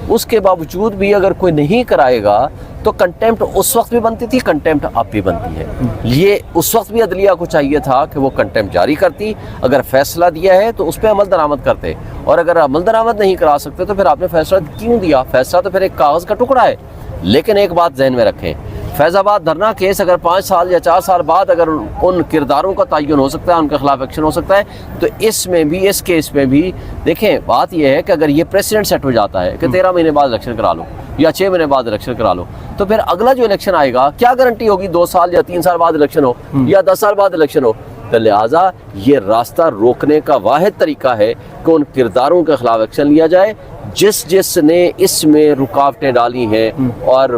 اس کے باوجود بھی اگر کوئی نہیں کرائے گا تو کنٹیمپٹ اس وقت بھی بنتی تھی، کنٹیمپٹ اب بھی بنتی ہے. یہ اس وقت بھی عدلیہ کو چاہیے تھا کہ وہ کنٹیمپٹ جاری کرتی، اگر فیصلہ دیا ہے تو اس پہ عمل درآمد کرتے، اور اگر عمل درآمد نہیں کرا سکتے تو پھر آپ نے فیصلہ کیوں دیا؟ فیصلہ تو پھر ایک کاغذ کا ٹکڑا ہے. لیکن ایک بات ذہن میں رکھیں، فیض آباد دھرنا کیس اگر 5 سال یا 4 سال بعد اگر ان کرداروں کا تعین ہو سکتا ہے، ان کے خلاف ایکشن ہو سکتا ہے، تو اس میں بھی، اس کیس میں بھی دیکھیں بات یہ ہے کہ اگر یہ پریسیڈنٹ سیٹ ہو جاتا ہے کہ 13 مہینے بعد الیکشن کرا لو یا 6 مہینے بعد الیکشن کرا لو، تو پھر اگلا جو الیکشن آئے گا کیا گارنٹی ہوگی 2 سال یا 3 سال بعد الیکشن ہو یا 10 سال بعد الیکشن ہو؟ تو لہٰذا یہ راستہ روکنے کا واحد طریقہ ہے کہ ان کرداروں کے خلاف ایکشن لیا جائے جس نے اس میں رکاوٹیں ڈالی ہیں، اور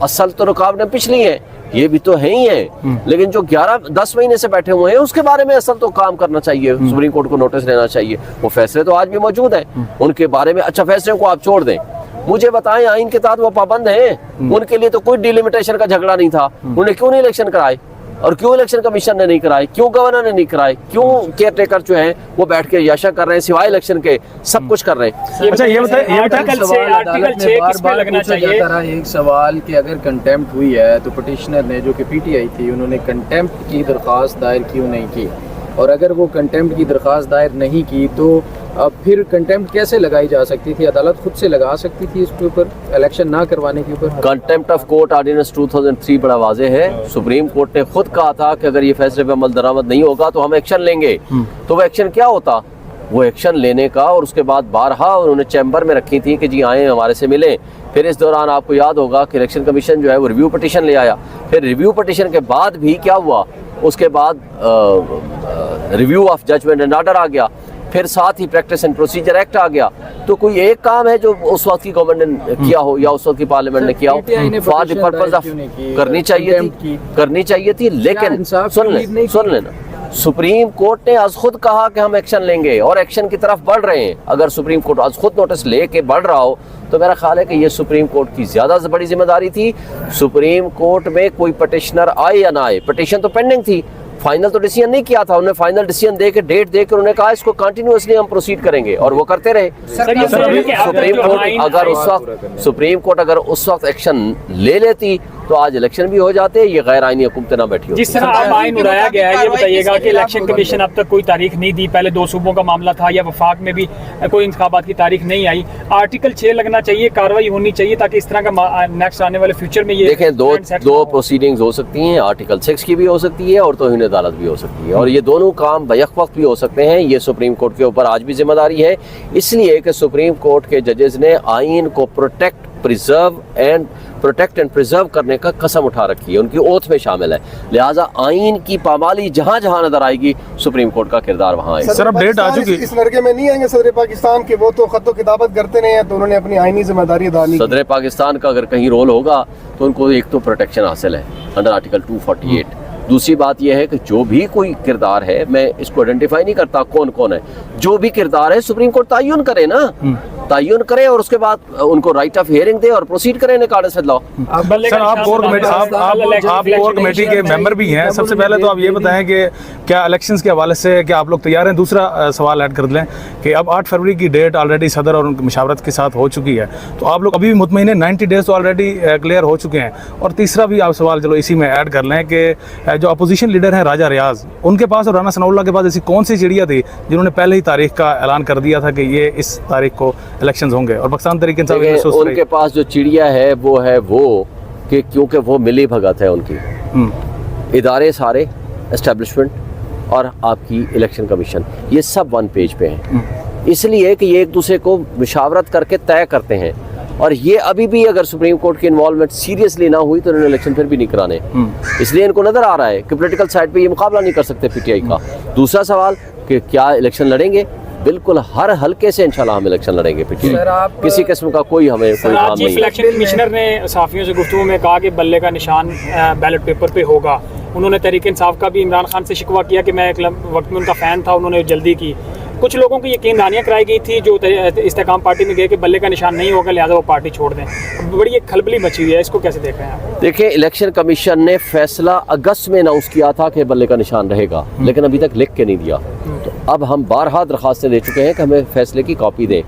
اصل تو رکاوٹیں پچھلی ہیں، یہ بھی تو ہیں ہی ہیں، لیکن جو 11-10 مہینے سے بیٹھے ہوئے ہیں اس کے بارے میں اصل تو کام کرنا چاہیے، سپریم کورٹ کو نوٹس لینا چاہیے. وہ فیصلے تو آج بھی موجود ہیں ان کے بارے میں. اچھا فیصلے کو آپ چھوڑ دیں، مجھے بتائیں آئین کے تحت وہ پابند ہیں، ان کے لیے تو کوئی ڈیلیمیٹیشن کا جھگڑا نہیں تھا، انہوں نے کیوں نہیں الیکشن کرائے؟ اور کیوں الیکشن کمیشن نے نہیں کرائے؟ کیوں گورنر نے نہیں کرائے؟ کیوں کیئر ٹیکر جو ہیں وہ بیٹھ کے یاشا کر رہے ہیں سوائے الیکشن کے سب کچھ کر رہے ہیں؟ اچھا یہ بتائیں آرٹیکل 6 کس پہ لگنا چاہیے؟ ایک سوال کہ اگر کنٹیمپٹ ہوئی ہے تو پٹیشنر نے جو کہ پی ٹی آئی تھی انہوں نے کنٹیمپٹ کی درخواست دائر کیوں نہیں کی؟ اور اگر وہ کنٹیمپٹ کی درخواست دائر نہیں کی تو اب پھر کنٹیمپٹ کیسے لگائی جا سکتی تھی؟ عدالت خود سے لگا سکتی تھی اس کے اوپر الیکشن نہ کروانے کے اوپر؟ کنٹیمپٹ آف کورٹ آرڈیننس 2003 بڑا واضح ہے. سپریم کورٹ نے خود کہا تھا کہ اگر یہ فیصلے پہ عمل درآمد نہیں ہوگا تو ہم ایکشن لیں گے. تو وہ ایکشن کیا ہوتا؟ وہ ایکشن لینے کا، اور اس کے بعد بارہا انہوں نے چیمبر میں رکھی تھی کہ جی آئیں ہمارے سے ملیں. پھر اس دوران آپ کو یاد ہوگا کہ الیکشن کمیشن جو ہے وہ ریویو پٹیشن لے آیا. پھر ریویو پٹیشن کے بعد بھی کیا ہوا؟ اس کے بعد review of judgment and order آ گیا، پھر ساتھ ہی پریکٹس اینڈ پروسیجر ایکٹ آ گیا. تو کوئی ایک کام ہے جو اس وقت کی گورنمنٹ نے کیا ہو یا اس وقت کی پارلیمنٹ نے کیا ہو، فار دی پرپز آف کرنی چاہیے تھی. لیکن سن لینا، سپریم کورٹ نے از خود کہا کہ ہم ایکشن لیں گے اور ایکشن کی طرف بڑھ رہے ہیں. اگر سپریم کورٹ از خود نوٹس لے کے بڑھ رہا ہو تو میرا خیال ہے کہ یہ سپریم کورٹ کی زیادہ بڑی ذمہ داری تھی. سپریم کورٹ میں کوئی پٹیشنر آئے یا نہ آئے، پٹیشن تو پینڈنگ تھی، فائنل تو ڈیسیژن نہیں کیا تھا. انہوں نے فائنل ڈیسیژن دے کے ڈیٹ دے کے انہوں نے کہا اس کو کنٹینیوسلی ہم پروسیڈ کریں گے، اور وہ کرتے رہے. سپریم کورٹ اگر اس وقت ایکشن لے لیتی تو آج الیکشن بھی ہو جاتے، یہ غیر آئینی حکومت نہ بیٹھی ہوتی. جس طرح اب آئین اڑایا گیا ہے، یہ بتائیے گا کہ الیکشن کمیشن اب تک کوئی تاریخ نہیں دی. پہلے 2 صوبوں کا معاملہ تھا، یا وفاق میں بھی کوئی انتخابات کی تاریخ نہیں آئی. آرٹیکل 6 لگنا چاہیے، کاروائی ہونی چاہیے تاکہ اس طرح کا نیکسٹ آنے والے فیوچر میں یہ دیکھیں دو پروسیڈنگز ہو سکتی ہیں. آرٹیکل 6 کی بھی ہو سکتی ہے اور توہین عدالت بھی ہو سکتی ہے، اور یہ دونوں کام بیک وقت بھی ہو سکتے ہیں. یہ سپریم کورٹ کے اوپر آج بھی ذمہ داری ہے، اس لیے کہ سپریم کورٹ کے ججز نے آئین کو پروٹیکٹ اینڈ پریزرو کرنے کا قسم اٹھا رکھی ہے، ان کی اوتھ میں شامل ہے. لہٰذا آئین کی پامالی جہاں جہاں نظر آئے گی سپریم کورٹ کا کردار وہاں آئے گا. سر اب ڈیٹ آ چکی، اس لڑکے میں نہیں آئیں گے صدر پاکستان کے، وہ تو خط و کتابت کرتے رہے ہیں تو انہوں نے اپنی آئینی ذمہ داری ادا نہیں کی. صدر پاکستان کا اگر کہیں رول ہوگا تو ان کو ایک تو پروٹیکشن حاصل ہے انڈر آرٹیکل 248. دوسری بات یہ ہے کہ جو بھی کوئی کردار ہے، میں اس کو آئیڈینٹیفائی نہیں کرتا کون ہے، جو بھی کردار ہے سپریم کورٹ تعین کرے نا، تعین کرے اور اس کے بعد ان کو رائٹ آف ہیئرنگ دے اور پروسیڈ کرے نکالے سے لاؤ. سر آپ کور کمیٹی کے ممبر بھی ہیں، سب سے پہلے تو آپ یہ بتائیں کہ کیا الیکشنز کے حوالے سے کیا آپ لوگ تیار ہیں؟ دوسرا سوال ایڈ کر لیں کہ اب 8 فروری کی ڈیٹ آلریڈی صدر اور ان کی مشاورت کے ساتھ ہو چکی ہے، تو آپ لوگ ابھی بھی مطمئن ہیں 90 ڈیز تو آلریڈی کلیئر ہو چکے ہیں؟ اور تیسرا بھی آپ سوال چلو اسی میں ایڈ کر لیں کہ جو اپوزیشن لیڈر ہیں راجہ ریاض، ان کے پاس اور رانا ثناء اللہ کے پاس ایسی کون سی چڑیا تھی جنہوں نے پہلے ہی تاریخ کا اعلان کر دیا تھا کہ یہ اس تاریخ کو الیکشنز ہوں گے؟ اور پاکستان تحریک انصاف ان کے پاس جو چڑیا ہے وہ کہ کیونکہ وہ ملی بھگت ہے ان کی، ادارے سارے اسٹیبلشمنٹ اور آپ کی الیکشن کمیشن یہ سب 1 پیج پہ ہیں، اس لیے کہ یہ ایک دوسرے کو مشاورت کر کے طے کرتے ہیں. اور یہ ابھی بھی اگر سپریم کورٹ کی انوالومنٹ سیریسلی نہ ہوئی تو انہوں نے الیکشن پھر بھی نہیں کرانے، اس لیے ان کو نظر آ رہا ہے کہ پولیٹیکل سائڈ پہ یہ مقابلہ نہیں کر سکتے پی ٹی آئی کا. دوسرا سوال کہ کیا الیکشن لڑیں گے؟ بالکل ہر حلقے سے انشاءاللہ ہم الیکشن لڑیں گے. پی ٹی آئی کسی قسم کا کوئی ہمیں کوئی کام نہیں. الیکشن کمشنر نے صحافیوں سے گفتگو میں کہا کہ بلے کا نشان بیلٹ پیپر پہ ہوگا. انہوں نے تحریک انصاف کا بھی عمران خان سے شکوہ کیا کہ میں ایک وقت میں ان کا فین تھا، انہوں نے جلدی کی. کچھ لوگوں کی یقین دہانیاں کرائی گئی تھی جو استحکام پارٹی میں گئے کہ بلے کا نشان نہیں ہوگا لہٰذا وہ پارٹی چھوڑ دیں. بڑی ایک کھلبلی مچی ہوئی ہے، اس کو کیسے دیکھ رہے ہیں آپ؟ دیکھیں الیکشن کمیشن نے فیصلہ اگست میں اناؤنس کیا تھا کہ بلے کا نشان رہے گا، لیکن ابھی تک لکھ کے نہیں دیا. اب ہم بارہا درخواستیں دے چکے ہیں کہ ہمیں فیصلے کی کاپی دیں،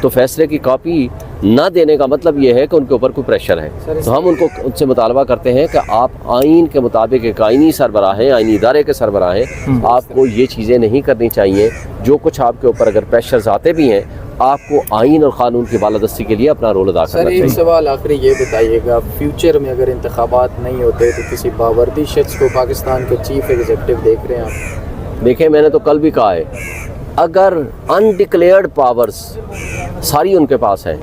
تو فیصلے کی کاپی نہ دینے کا مطلب یہ ہے کہ ان کے اوپر کوئی پریشر ہے. تو ہم ان سے مطالبہ کرتے ہیں کہ آپ آئین کے مطابق ایک آئینی سربراہ ہیں، آئینی ادارے کے سربراہ ہیں، آپ کو یہ چیزیں نہیں کرنی چاہیے. جو کچھ آپ کے اوپر اگر پریشرز آتے بھی ہیں، آپ کو آئین اور قانون کی بالادستی کے لیے اپنا رول ادا کرنا چاہیے. ایک سوال آخری یہ بتائیے گا، فیوچر میں اگر انتخابات نہیں ہوتے تو کسی باوردی شخص کو پاکستان کے چیف ایگزیکٹو دیکھ رہے ہیں آپ؟ دیکھیں، میں نے تو کل بھی کہا ہے، اگر انڈکلیئرڈ پاورز ساری ان کے پاس ہیں،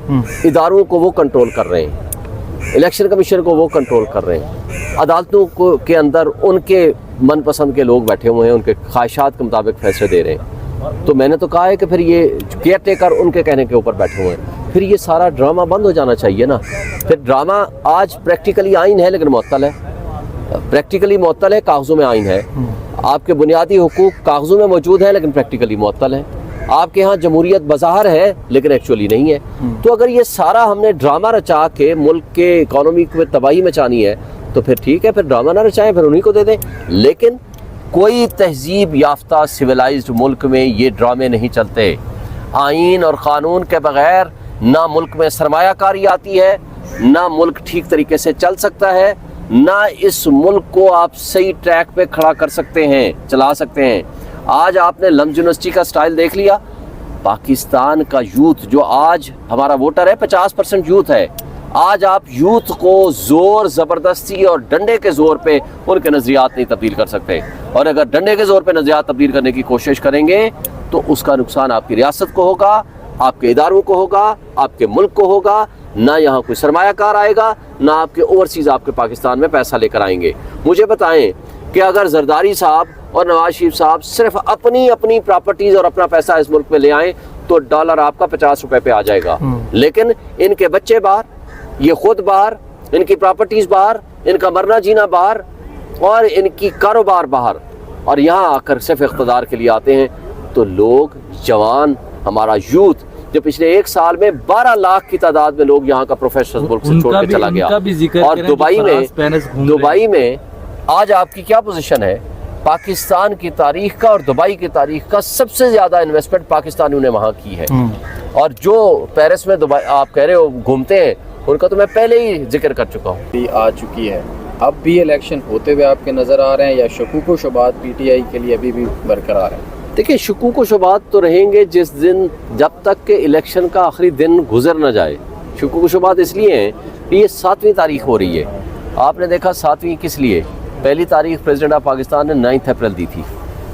اداروں کو وہ کنٹرول کر رہے ہیں، الیکشن کمیشن کو وہ کنٹرول کر رہے ہیں، عدالتوں کو کے اندر ان کے من پسند کے لوگ بیٹھے ہوئے ہیں، ان کے خواہشات کے مطابق فیصلے دے رہے ہیں، تو میں نے تو کہا ہے کہ پھر یہ کیئر ٹیکر ان کے کہنے کے اوپر بیٹھے ہوئے ہیں، پھر یہ سارا ڈرامہ بند ہو جانا چاہیے نا. پھر ڈرامہ آج پریکٹیکلی آئین ہے لیکن معطل ہے، پریکٹیکلی معطل ہے، کاغذوں میں آئین ہے. آپ کے بنیادی حقوق کاغذوں میں موجود ہیں لیکن پریکٹیکلی معطل ہے. آپ کے ہاں جمہوریت بظاہر ہے لیکن ایکچولی نہیں ہے. تو اگر یہ سارا ہم نے ڈرامہ رچا کے ملک کے اکانومی کو تباہی مچانی ہے تو پھر ٹھیک ہے، پھر ڈرامہ نہ رچائیں، پھر انہی کو دے دیں. لیکن کوئی تہذیب یافتہ سویلائزڈ ملک میں یہ ڈرامے نہیں چلتے. آئین اور قانون کے بغیر نہ ملک میں سرمایہ کاری آتی ہے، نہ ملک ٹھیک طریقے سے چل سکتا ہے، نہ اس ملک کو آپ صحیح ٹریک پہ کھڑا کر سکتے ہیں، چلا سکتے ہیں. آج آپ نے لمز یونیورسٹی کا سٹائل دیکھ لیا. پاکستان کا یوتھ جو آج ہمارا ووٹر ہے 50% یوتھ ہے. آج آپ یوتھ کو زور زبردستی اور ڈنڈے کے زور پہ ان کے نظریات نہیں تبدیل کر سکتے. اور اگر ڈنڈے کے زور پہ نظریات تبدیل کرنے کی کوشش کریں گے تو اس کا نقصان آپ کی ریاست کو ہوگا، آپ کے اداروں کو ہوگا، آپ کے ملک کو ہوگا. نہ یہاں کوئی سرمایہ کار آئے گا، نہ آپ کے اوورسیز آپ کے پاکستان میں پیسہ لے کر آئیں گے. مجھے بتائیں کہ اگر زرداری صاحب اور نواز شریف صاحب صرف اپنی پراپرٹیز اور اپنا پیسہ اس ملک میں لے آئیں تو ڈالر آپ کا 50 روپے پہ آ جائے گا. لیکن ان کے بچے باہر، یہ خود باہر، ان کی پراپرٹیز باہر، ان کا مرنا جینا باہر اور ان کی کاروبار باہر، اور یہاں آ کر صرف اقتدار کے لیے آتے ہیں. تو لوگ جوان، ہمارا یوتھ جو پچھلے ایک سال میں 12 لاکھ کی تعداد میں لوگ یہاں کا پروفیشنل ملک سے چھوڑ کے چلا گیا. اور دبئی میں آج آپ کی کیا پوزیشن ہے؟ پاکستان کی تاریخ کا اور دبئی کی تاریخ کا سب سے زیادہ انویسٹمنٹ پاکستانیوں نے وہاں کی ہے. اور جو پیرس میں دبئی آپ کہہ رہے ہو گھومتے ہیں، ان کا تو میں پہلے ہی ذکر کر چکا ہوں. آ چکی ہے، اب بھی الیکشن ہوتے ہوئے آپ کے نظر آ رہے ہیں یا شکوک و شبہات پی ٹی آئی کے لیے ابھی بھی برقرار ہیں؟ دیکھیں، شکوک و شبہات تو رہیں گے جس دن، جب تک کہ الیکشن کا آخری دن گزر نہ جائے. شکوک و شبہات اس لیے ہیں کہ یہ 7ویں تاریخ ہو رہی ہے. آپ نے دیکھا 7ویں کس لیے؟ پہلی تاریخ پریزیڈنٹ آف پاکستان نے 9 اپریل دی تھی.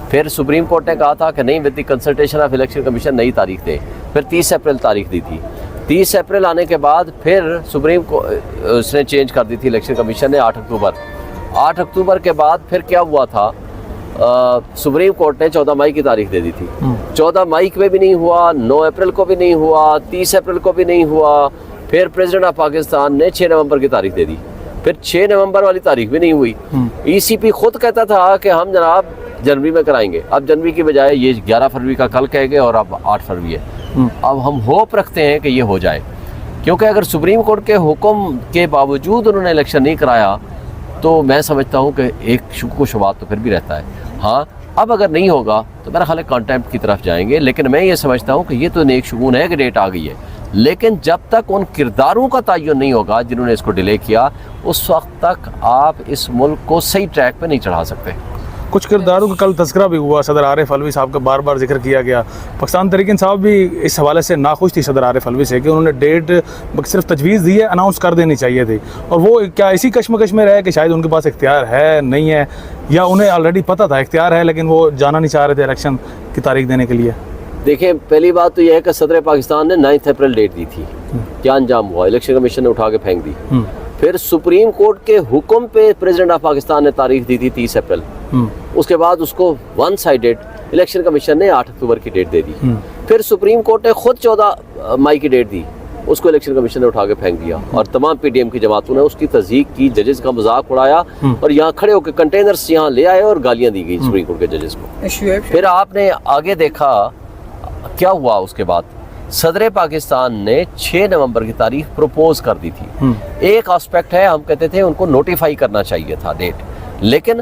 پھر سپریم کورٹ نے کہا تھا کہ نہیں، with the consultation of election commission نئی تاریخ دے. پھر 30 اپریل تاریخ دی تھی. 30 اپریل آنے کے بعد پھر سپریم اس نے چینج کر دی تھی الیکشن کمیشن نے 8 اکتوبر. 8 اکتوبر کے بعد پھر کیا ہوا تھا؟ سپریم کورٹ نے 14 مئی کی تاریخ دے دی تھی. 14 مئی میں بھی نہیں ہوا، 9 اپریل کو بھی نہیں ہوا، 30 اپریل کو بھی نہیں ہوا. پھر پریزیڈنٹ آف پاکستان نے 6 نومبر کی تاریخ دے دی. پھر 6 نومبر والی تاریخ بھی نہیں ہوئی. ای سی پی خود کہتا تھا کہ ہم جناب جنوری میں کرائیں گے. اب جنوری کی بجائے یہ 11 فروری کا کل کہہ گئے اور اب 8 فروری ہے. اب ہم ہوپ رکھتے ہیں کہ یہ ہو جائے، کیونکہ اگر سپریم کورٹ کے حکم کے باوجود انہوں نے الیکشن نہیں کرایا تو میں سمجھتا ہوں کہ ایک شکوک و شبہات تو پھر بھی رہتا ہے. ہاں، اب اگر نہیں ہوگا تو میرا خیال ہے کانٹیمپٹ کی طرف جائیں گے. لیکن میں یہ سمجھتا ہوں کہ یہ تو نیک شگون ہے کہ ڈیٹ آ گئی ہے، لیکن جب تک ان کرداروں کا تعین نہیں ہوگا جنہوں نے اس کو ڈیلے کیا، اس وقت تک آپ اس ملک کو صحیح ٹریک پہ نہیں چڑھا سکتے. کچھ کرداروں کا کل تذکرہ بھی ہوا، صدر عارف علوی صاحب کا بار بار ذکر کیا گیا. پاکستان تحریک انصاف بھی اس حوالے سے ناخوش تھی صدر عارف علوی سے کہ انہوں نے ڈیٹ صرف تجویز دی ہے، اناؤنس کر دینی چاہیے تھی. اور وہ کیا اسی کشمکش میں رہے کہ شاید ان کے پاس اختیار ہے نہیں ہے، یا انہیں آلریڈی پتہ تھا اختیار ہے لیکن وہ جانا نہیں چاہ رہے تھے الیکشن کی تاریخ دینے کے لیے؟ دیکھیں، پہلی بات تو یہ ہے کہ صدر پاکستان نے 9 اپریل ڈیٹ دی تھی. کیا انجام ہوا؟ الیکشن کمیشن نے اٹھا کے پھینک دی. پھر سپریم کورٹ کے حکم پہ پریزیڈنٹ آف پاکستان نے تاریخ دی تھی 30 اپریل. اس کے بعد اس کو 1 سائیڈڈ الیکشن کمیشن نے 8 اکتوبر کی ڈیٹ دے دی. پھر سپریم کورٹ نے خود 14 مئی کی ڈیٹ دی، اس کو الیکشن کمیشن نے اٹھا کے پھینک دیا. اور تمام پی ڈی ایم کی جماعتوں نے اس کی تصدیق کی، ججز کا مذاق اڑایا اور یہاں کھڑے ہو کے کنٹینرز یہاں لے آئے اور گالیاں دی گئی سپریم کورٹ کے ججز کو. پھر آپ نے آگے دیکھا کیا ہوا. اس کے بعد صدر پاکستان نے 6 نومبر کی تاریخ پروپوز کر دی تھی. ایک آسپیکٹ ہے، ہم کہتے تھے ان کو نوٹیفائی کرنا چاہیے تھا ڈیٹ، لیکن